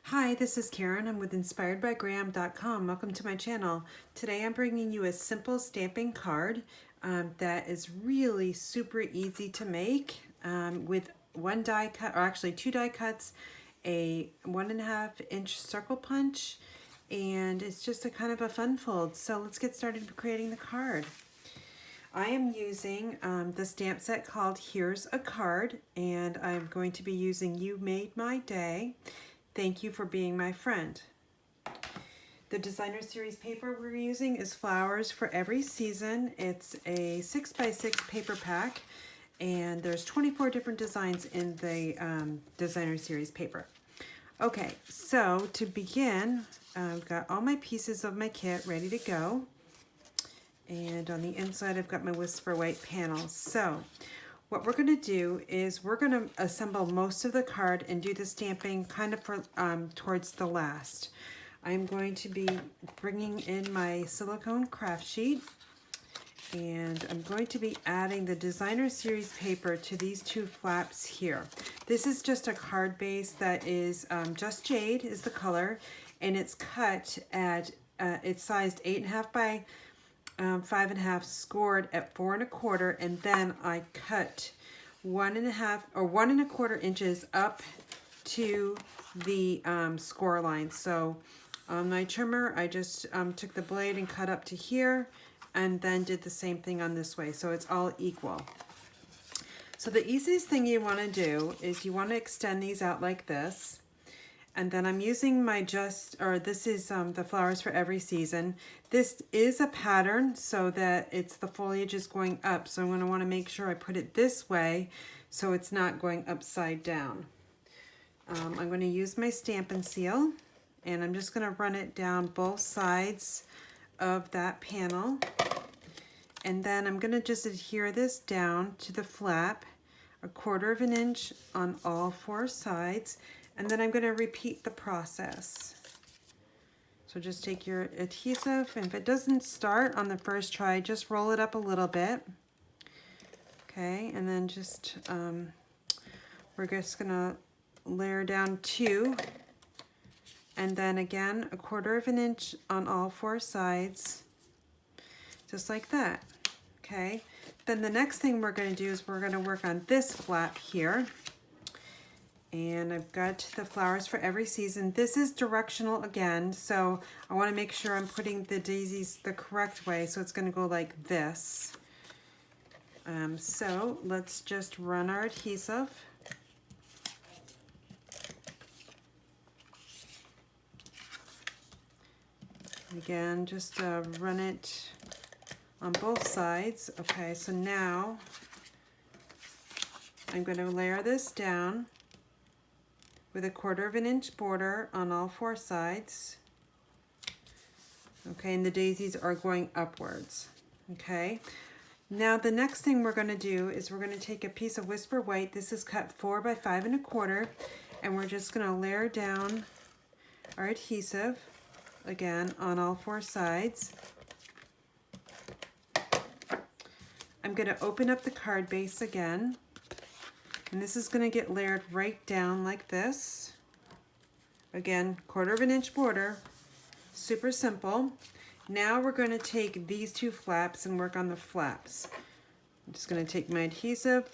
Hi, this is Karen. I'm with inspiredbygraham.com. Welcome to my channel. Today I'm bringing you a simple stamping card that is really super easy to make with one die cut, or actually two die cuts, a 1.5-inch circle punch, and it's just a kind of a fun fold. So let's get started creating the card. I am using the stamp set called Here's a Card, and I'm going to be using You Made My Day. Thank you for being my friend. The designer series paper we're using is Flowers for Every Season. It's a 6x6 paper pack, and there's 24 different designs in the designer series paper. Okay, so to begin, I've got all my pieces of my kit ready to go. And on the inside, I've got my Whisper White panels. So what we're going to do is we're going to assemble most of the card and do the stamping kind of for towards the last. I'm going to be bringing in my silicone craft sheet, and I'm going to be adding the designer series paper to these two flaps here. This is just a card base that is just jade is the color, and it's cut at it's sized 8.5 by 5.5, scored at 4 1/4, and then I cut 1.5 or 1 1/4 inches up to the score line. So on my trimmer, I just took the blade and cut up to here, and then did the same thing on this way, so it's all equal. So the easiest thing you want to do is you want to extend these out like this. And then I'm using my this is the Flowers for Every Season. This is a pattern so that the foliage is going up. So I'm going to want to make sure I put it this way so it's not going upside down. I'm going to use my Stampin' Seal, and I'm just going to run it down both sides of that panel. And then I'm going to just adhere this down to the flap, 1/4 inch on all 4 sides. And then I'm going to repeat the process. So just take your adhesive, and if it doesn't start on the first try, just roll it up a little bit. Okay, and then just, we're just going to layer down 2. And then again, 1/4 inch on all 4 sides, just like that. Okay, then the next thing we're going to do is we're going to work on this flap here. And I've got the Flowers for Every Season. This is directional again, so I want to make sure I'm putting the daisies the correct way. So it's going to go like this. So let's just run our adhesive. Again, just run it on both sides. Okay, so now I'm going to layer this down with 1/4 inch border on all 4 sides. Okay, and the daisies are going upwards. Okay, now the next thing we're going to do is we're going to take a piece of Whisper White. This is cut 4 by 5 1/4, and we're just going to layer down our adhesive again on all 4 sides. I'm going to open up the card base again. And this is going to get layered right down like this. Again, 1/4 inch border, super simple. Now we're going to take these 2 flaps and work on the flaps. I'm just going to take my adhesive,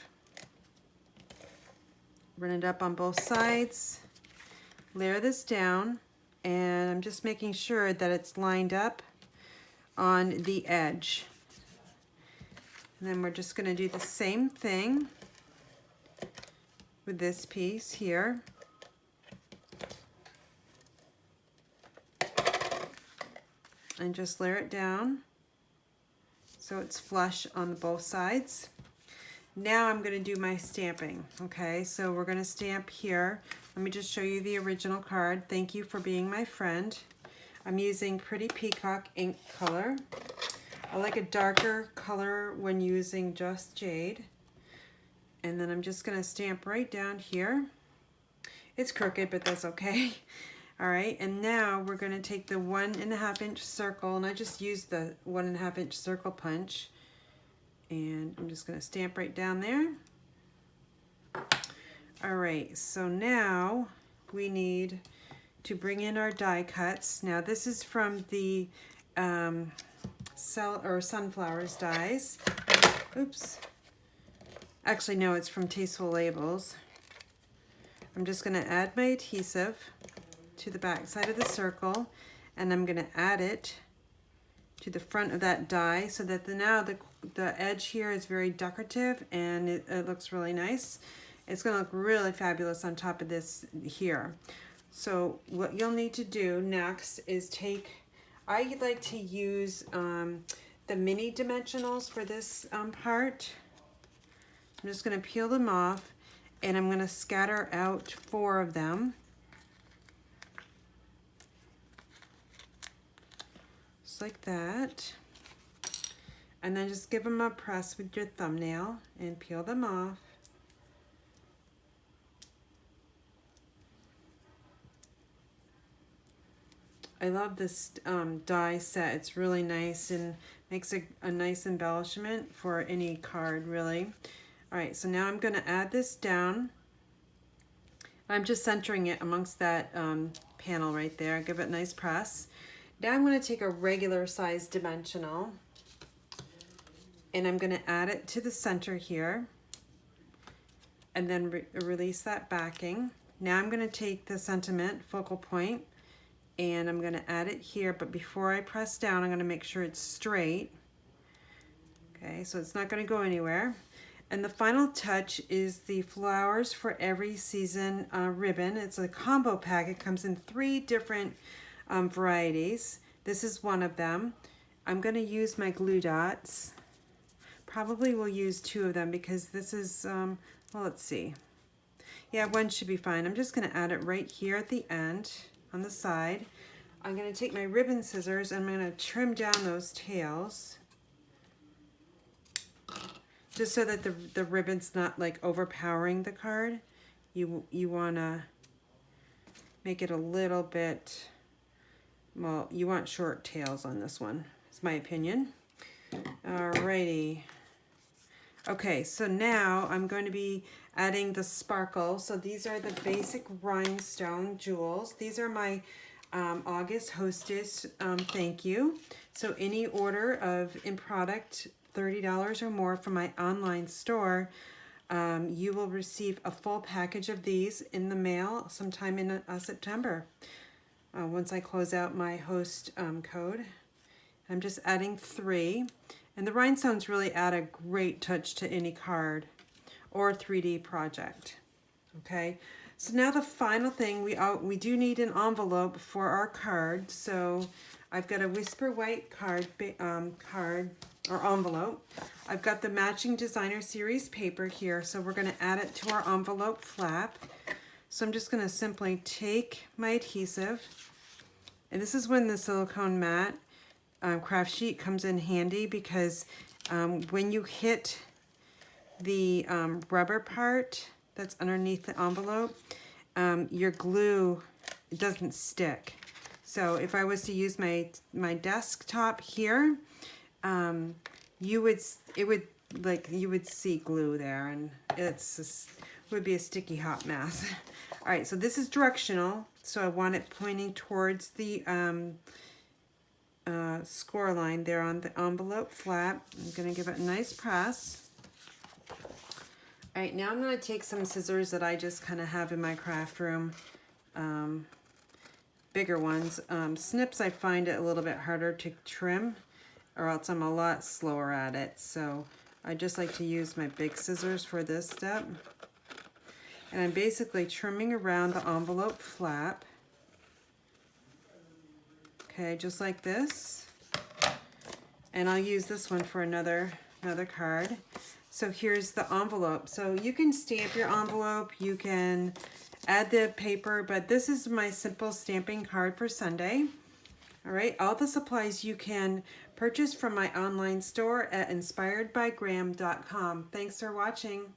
run it up on both sides, layer this down, and I'm just making sure that it's lined up on the edge. And then we're just going to do the same thing with this piece here. And just layer it down so it's flush on both sides. Now I'm going to do my stamping. Okay, so we're going to stamp here. Let me just show you the original card. Thank you for being my friend. I'm using Pretty Peacock ink color. I like a darker color when using just jade. And then I'm just going to stamp right down here. It's crooked, but that's okay. All right, and now we're going to take the 1.5 inch circle, and I just used the 1.5 inch circle punch. And I'm just going to stamp right down there. All right, so now we need to bring in our die cuts. Now this is from the Sunflowers dies. Oops. Actually, no, it's from Tasteful Labels. I'm just going to add my adhesive to the back side of the circle, and I'm going to add it to the front of that die so that now the edge here is very decorative and it looks really nice. It's going to look really fabulous on top of this here. So what you'll need to do next is I like to use the mini dimensionals for this part. I'm just going to peel them off, and I'm going to scatter out 4 of them. Just like that. And then just give them a press with your thumbnail and peel them off. I love this die set. It's really nice and makes a nice embellishment for any card, really. All right, so now I'm going to add this down. I'm just centering it amongst that panel right there. Give it a nice press. Now I'm going to take a regular size dimensional and I'm going to add it to the center here and then release that backing. Now I'm going to take the sentiment focal point and I'm going to add it here, but before I press down, I'm going to make sure it's straight. Okay, so it's not going to go anywhere. And the final touch is the Flowers for Every Season ribbon. It's a combo pack. It comes in 3 different varieties. This is one of them. I'm going to use my glue dots. Probably will use 2 of them because this is, well, let's see. Yeah, 1 should be fine. I'm just going to add it right here at the end on the side. I'm going to take my ribbon scissors and I'm going to trim down those tails, just so that the ribbon's not like overpowering the card. You want to make it a little bit, well, you want short tails on this one. It's my opinion. Alrighty. Okay, so now I'm going to be adding the sparkle. So these are the Basic Rhinestone Jewels. These are my August Hostess thank you. So any order of in product $30 or more from my online store, you will receive a full package of these in the mail sometime in September, once I close out my host code. I'm just adding 3, and the rhinestones really add a great touch to any card or 3D project. Okay, so now the final thing, we do need an envelope for our card. So I've got a Whisper White card or envelope. I've got the matching designer series paper here, so we're going to add it to our envelope flap. So I'm just going to simply take my adhesive, and this is when the silicone mat craft sheet comes in handy, because when you hit the rubber part that's underneath the envelope, your glue, it doesn't stick. So if I was to use my desktop here, you would see glue there, and it would be a sticky hot mess. All right, so this is directional, so I want it pointing towards the score line there on the envelope flap. I'm going to give it a nice press. All right, now I'm going to take some scissors that I just kind of have in my craft room, bigger ones. Snips, I find it a little bit harder to trim, or else I'm a lot slower at it. So I just like to use my big scissors for this step. And I'm basically trimming around the envelope flap. Okay, just like this. And I'll use this one for another card. So here's the envelope. So you can stamp your envelope, you can add the paper, but this is my simple stamping card for Sunday. All right, all the supplies you can purchase from my online store at inspiredbygraham.com. Thanks for watching.